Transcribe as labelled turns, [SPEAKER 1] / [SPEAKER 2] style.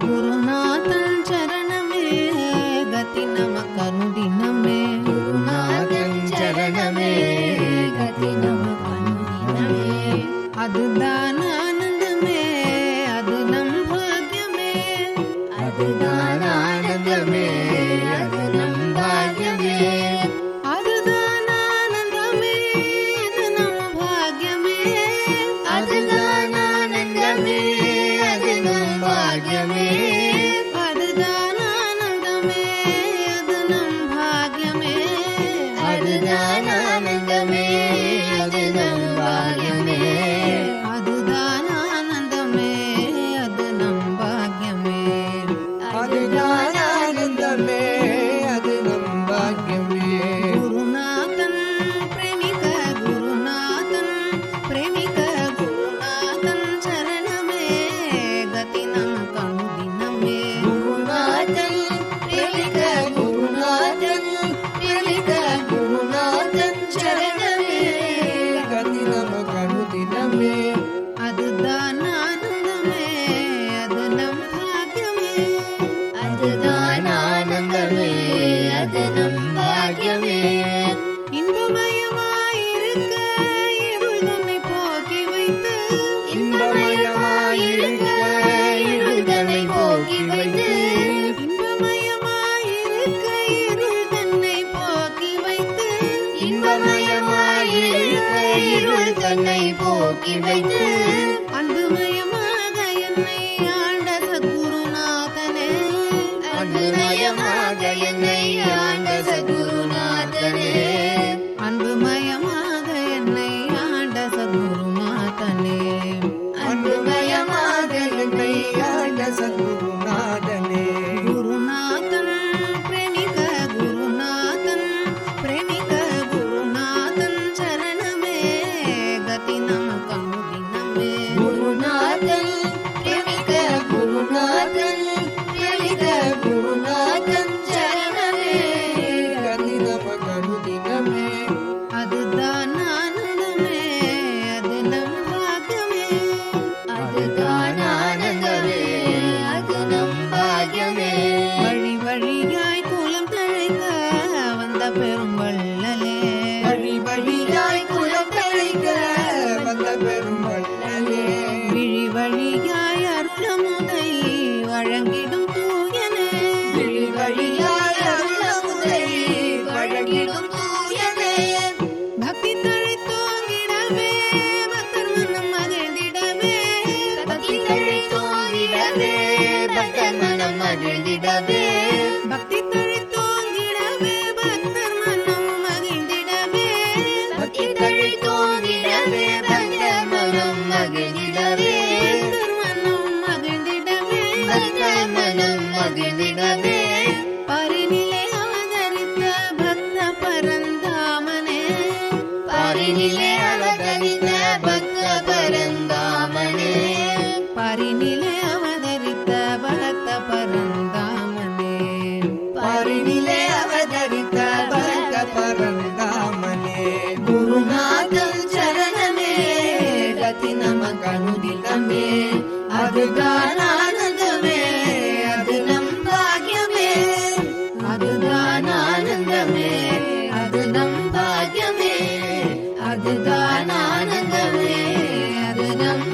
[SPEAKER 1] குருநாதன் சரணமே கதி நமக்கு அனுதினமே.
[SPEAKER 2] குருநாதன் சரணமே கதி நமக்கு அனுதினமே.
[SPEAKER 1] அதுதான் ஆனந்தமே அது நம் பாக்கியமே.
[SPEAKER 2] அதுதான் ஆனந்தமே அது நம் பாக்கியமே.
[SPEAKER 1] அதுதான் ஆனந்தமே அது நம் பாக்கியமே.
[SPEAKER 2] அதுதான் ஆனந்தமே அது நம் பாக்கியமே.
[SPEAKER 1] அதுதான் ஆனந்தமே அது நம் பாக்கியமே.
[SPEAKER 2] அதுதான் ஆனந்தமே அது நம் பாக்கியமே.
[SPEAKER 1] அதுதான் ஆனந்தமே அது நம் பாக்கியமே.
[SPEAKER 2] அதுதான் ஆனந்தமே அது நம் பாக்கியமே.
[SPEAKER 1] குருநாதன் பிரேமிக குருநாதன் பிரேமிக குருநாதன் சரணமே கதி நமக்கு அனுதினமே.
[SPEAKER 2] குருநாதன் பிரேமிக குருநாதன் பிரேமிக குருநாதன் சரணமே கதி நமக்கு அனுதினமே.
[SPEAKER 1] அதுதான் ஆனந்தமே அது நம் பாக்கியமே.
[SPEAKER 2] அதுதான் ஆனந்தமே அது நம் பாக்கியமே.
[SPEAKER 1] இன்பமயமாயிருக்க இருள் தன்னை போக்கி வைத்து.
[SPEAKER 2] இன்பமயமாயிருக்க இருள் தன்னை போக்கி வைத்து.
[SPEAKER 1] இன்பமயமாயிருக்க இருள் தன்னை போக்கி வைத்து.
[SPEAKER 2] இன்பமயமாயிருக்க இருள் தன்னை போக்கி வைத்து.
[SPEAKER 1] அன்புமயமாக என்னை ஆண்ட சத்குருநாதனே.
[SPEAKER 2] அன்புமயமாக என்னை ஆண்ட சத்குருநாதனே.
[SPEAKER 1] அன்புமயமாக என்னை ஆண்ட சத்குருநாதனே.
[SPEAKER 2] அன்புமயமாக என்னை ஆண்ட சத்குருநாதனே.
[SPEAKER 1] குருநாதன் பிரேமிக குருநாதன் பிரேமிக குருநாதன் சரணமே கதி நமக்கு அனுதினமே.
[SPEAKER 2] குருநாதன் பிரேமிக குருநாதன் பிரேமிக குருநாதன் சரணமே கதி நமக்கு அனுதினமே.
[SPEAKER 1] அதுதான் ஆனந்தமே அது நம் பாக்கியமே.
[SPEAKER 2] அதுதான் ஆனந்தமே அது நம் பாக்கியமே.
[SPEAKER 1] வழி வழியாய் குலம் தழைக்க வந்த பெரும் வள்ளலே.
[SPEAKER 2] வழி வழியாய் குலம் தழைக்க வந்த பெரும் வள்ளலே.
[SPEAKER 1] விழி வழியாய் அருளமுதை வழங்கிடும் தூயனே.
[SPEAKER 2] விழி வழியாய் அருளமுதை வழங்கிடும் தூயனே.
[SPEAKER 1] பக்தி தழைத்தோங்கிடவே பக்தர் மனம் மகிழ்ந்திடவே.
[SPEAKER 2] பக்தி தழைத்தோங்கிடவே பக்தர் மனம் மகிழ்ந்திடவே.
[SPEAKER 1] பக்தி தழைத்தோங்கிடவே பக்தர் மனம் மகிழ்ந்திடவே.
[SPEAKER 2] பக்தி தழைத்தோங்கிடவே பக்தர் மனம் மகிழ்ந்திடவே.
[SPEAKER 1] பக்தர் மனம் மகிழ்ந்திடவே.
[SPEAKER 2] பக்தர் மனம் மகிழ்ந்திடவே.
[SPEAKER 1] பரிநிலை அவதரித்த பக்த பரந்தாமனே.
[SPEAKER 2] பாரினிலே அவதரித்த பக்த பரந்தாமனே.
[SPEAKER 1] பரிநிலை அவதரித்த பக்த பரந்தாமனே.
[SPEAKER 2] பாரினிலே அவதரித்த பக்த பரந்தாமனே. குருநாதன் சரணமே கதி நமக்கு அனுதினமே. அதுதான் ஆனந்தமே அது நம் பாக்கியமே. அதுதான் ஆனந்தமே அது நம் பாக்கியமே. அதுதான் ஆனந்தமே அது நம்